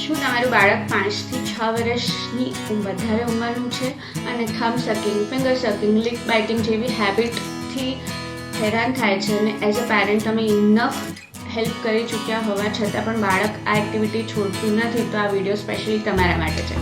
શું તમારું બાળક 5 થી 6 વર્ષની વધારે ઉંમરનું છે અને thumb sucking, finger sucking, leap biting જેવી હેબિટથી હેરાન થાય છે અને એઝ અ પેરેન્ટ તમે ઇનફ હેલ્પ કરી ચૂક્યા હોવા છતાં પણ બાળક આ એક્ટિવિટી છોડતું નથી, તો આ વિડીયો સ્પેશિયલી તમારા માટે છે.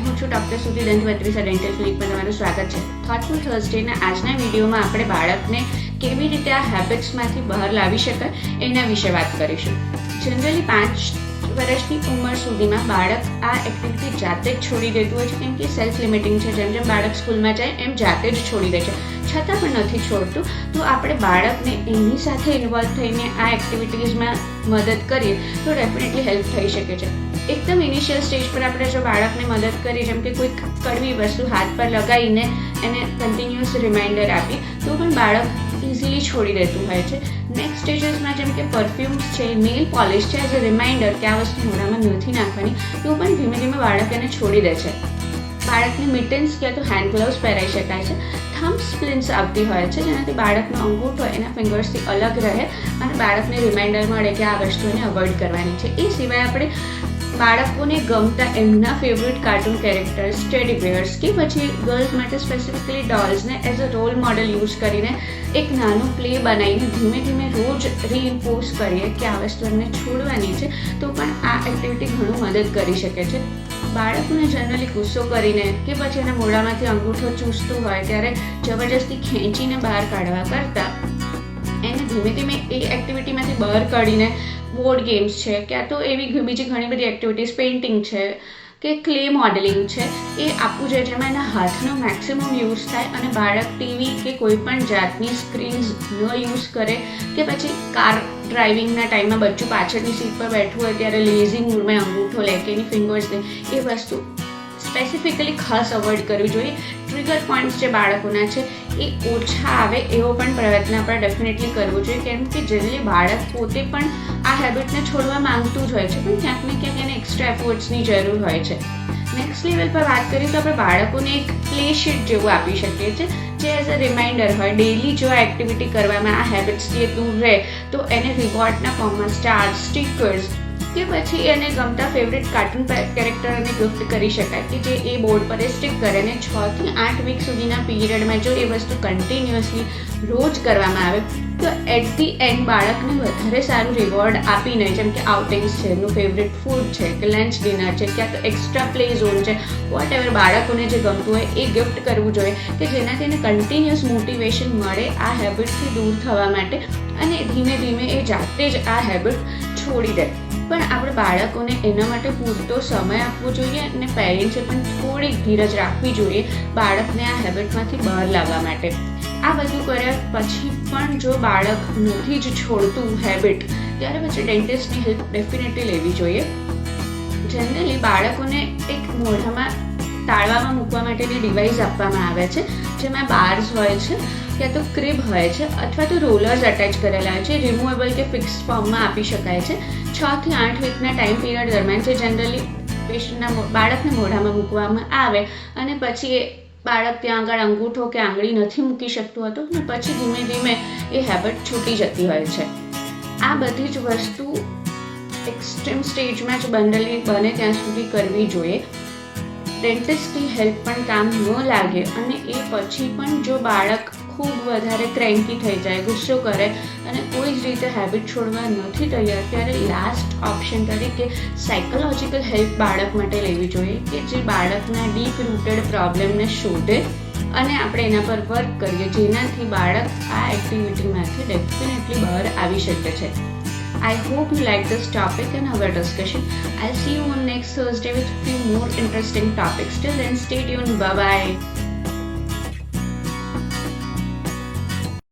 હું છું ડૉક્ટર સુધી દંતવત્રી, ડેન્ટલ ક્લિનિકમાં તમારું સ્વાગત છે. થોટફુલ થર્સડેના આજના વિડીયોમાં આપણે બાળકને કેવી રીતે આ હેબિટ્સમાંથી બહાર લાવી શકાય એના વિશે વાત કરીશું. જનરલી 5 વર્ષની ઉંમર સુધીમાં બાળક આ એક્ટિવિટી જાતે જ છોડી દેતું હોય છે, કેમ કે સેલ્ફ લિમિટિંગ છે. જેમ જેમ બાળક સ્કૂલમાં જાય એમ જાતે જ છોડી દે છે, છતાં પણ નથી છોડતું. તો આપણે બાળકને એની સાથે ઇન્વોલ્વ થઈને આ એક્ટિવિટીઝમાં મદદ કરીએ તો ડેફિનેટલી હેલ્પ થઈ શકે છે. એકદમ ઇનિશિયલ સ્ટેજ પર આપણે જો બાળકને મદદ કરીએ, જેમ કે કોઈ કડવી વસ્તુ હાથ પર લગાવીને એને કન્ટિન્યુઅસ રિમાઇન્ડર આપી, તો પણ બાળક ઇઝીલી છોડી દેતું હોય છે. નેક્સ્ટ સ્ટેજીસમાં જેમ કે પરફ્યુમ્સ છે, નેલ પોલિશ છે, એઝ અ રિમાઇન્ડર કે આ વસ્તુ મોઢામાં નથી નાખવાની, તો પણ ધીમે ધીમે બાળક એને છોડી દે છે. બાળકને મિટન્સ કે તો હેન્ડ ગ્લવ્સ પહેરાઈ શકાય છે. થમ્બ સ્પ્લિન્ટ્સ આવતી હોય છે, જેનાથી બાળકનો અંગૂઠો એના ફિંગર્સથી અલગ રહે અને બાળકને રિમાઇન્ડર મળે કે આ વસ્તુને અવોઇડ કરવાની છે. એ સિવાય આપણે બાળકોને ગમતા એમના favourite cartoon characters, teddy bears કે પછી ગર્લ્સ માટે સ્પેસિફિકલી ડોલ્સને as a role model use કરીને એક નાનું પ્લે બનાવીને ધીમે ધીમે રોજ રીઇન્ફોર્સ કરીએ કે આ વસ્તુ એમને છોડવાની છે, તો પણ આ એક્ટિવિટી ઘણું મદદ કરી શકે છે. બાળકોને જનરલી ગુસ્સો કરીને કે પછી એના મોઢામાંથી અંગૂઠો ચૂસતું હોય ત્યારે જબરજસ્તી ખેંચીને બહાર કાઢવા કરતાં એને ધીમે ધીમે એ એક્ટિવિટીમાંથી બહાર કાઢીને બોર્ડ ગેમ્સ છે, ક્યાં તો એવી બીજી ઘણી બધી એક્ટિવિટીઝ, પેઇન્ટિંગ છે કે ક્લે મોડેલિંગ છે, એ આપવું જોઈએ જેમાં એના હાથનો મેક્સિમમ યુઝ થાય અને બાળક ટીવી કે કોઈ પણ જાતની સ્ક્રીન્સ ન યુઝ કરે કે પછી કાર ડ્રાઇવિંગના ટાઈમમાં બચ્ચું પાછળની સીટ પર બેઠું હોય ત્યારે લેઝી મૂડમાં અંગૂઠો લે કે એની ફિંગર્સ લે, એ વસ્તુ સ્પેસિફિકલી ખાસ અવોઇડ કરવી જોઈએ. ટ્રિગર પોઈન્ટ્સ જે બાળકોના છે એ ઓછા આવે એવો પણ પ્રયત્ન આપણે ડેફિનેટલી કરવો જોઈએ, કેમ કે જનરલી બાળક પોતે પણ આ હેબિટને છોડવા માંગતું જ હોય છે, પણ ક્યાંક ને ક્યાંક એને એક્સ્ટ્રા એફર્ટ્સની જરૂર હોય છે. નેક્સ્ટ લેવલ પર વાત કરીએ તો આપણે બાળકોને એક પ્લે શીટ જેવું આપી શકીએ છીએ, જે એઝ અ રિમાઇન્ડર હોય. ડેલી જો આ એક્ટિવિટી કરવામાં આ હેબિટ્સથી દૂર રહે તો એને રિવોર્ડના ફોર્મમાં સ્ટાર્સ, સ્ટીકર્સ કે પછી એને ગમતા ફેવરેટ કાર્ટૂન કેરેક્ટરને ગિફ્ટ કરી શકાય કે જે એ બોર્ડ પર એ સ્ટીક કરે. અને 6 થી 8 વીક સુધીના પીરિયડમાં જો એ વસ્તુ કન્ટિન્યુઅસલી રોજ કરવામાં આવે તો એટ ધી એન્ડ બાળકને વધારે સારું રિવોર્ડ આપીને, જેમ કે આઉટિંગ્સ છે, એનું ફેવરેટ ફૂડ છે કે લંચ ડિનર છે, ક્યાં તો એક્સ્ટ્રા પ્લે ઝોન છે, વોટ એવર બાળકોને જે ગમતું હોય એ ગિફ્ટ કરવું જોઈએ કે જેનાથી એને કન્ટિન્યુઅસ મોટિવેશન મળે આ હેબિટથી દૂર થવા માટે અને ધીમે ધીમે એ જાતે જ આ હેબિટ છોડી દે. પણ આપણે બાળકોને એના માટે પૂરતો સમય આપવો જોઈએ અને પેરેન્ટ્સે પણ થોડીક ધીરજ રાખવી જોઈએ બાળકને આ હેબિટમાંથી બહાર લાવવા માટે. આ બધું કર્યા પછી પણ જો બાળક નથી જ છોડતું હેબિટ, ત્યારે પછી ડેન્ટિસ્ટની હેલ્પ ડેફિનેટલી લેવી જોઈએ. જનરલી બાળકોને એક મોઢામાં તાળવામાં મૂકવા માટેની ડિવાઇસ આપવામાં આવે છે, જેમાં બાર્સ હોય છે, ક્યાં તો ક્રિબ હોય છે અથવા તો રોલર્સ અટેચ કરેલા હોય છે. રિમૂવેબલ કે ફિક્સ ફોર્મમાં આપી શકાય છે. 6 થી 8 વીકના ટાઈમ પીરિયડ દરમિયાન જે જનરલી પેશન્ટના બાળકને મોઢામાં મૂકવામાં આવે અને પછી એ બાળક ત્યાં આગળ અંગૂઠો કે આંગળી નથી મૂકી શકતું હતું અને પછી ધીમે ધીમે એ હેબિટ છૂટી જતી હોય છે. આ બધી જ વસ્તુ એક્સ્ટ્રીમ સ્ટેજમાં જ બને ત્યાં સુધી કરવી જોઈએ. ડેન્ટિસ્ટની હેલ્પ પણ કામ ન લાગે અને એ પછી પણ જો બાળક ખૂબ વધારે ક્રેન્કી થઈ જાય, ગુસ્સો કરે અને કોઈ જ રીતે હેબિટ છોડવા નથી તૈયાર, ત્યારે લાસ્ટ ઓપ્શન તરીકે સાયકોલોજીકલ હેલ્પ બાળક માટે લેવી જોઈએ કે જે બાળકના ડીપ રૂટેડ પ્રોબ્લેમને શોધે અને આપણે એના પર વર્ક કરીએ, જેનાથી બાળક આ એક્ટિવિટીમાંથી ડેફિનેટલી બહાર આવી શકે છે. I hope you like this topic and our discussion. I'll see you on next Thursday with few more interesting topics. Till then, stay tuned. Bye-bye.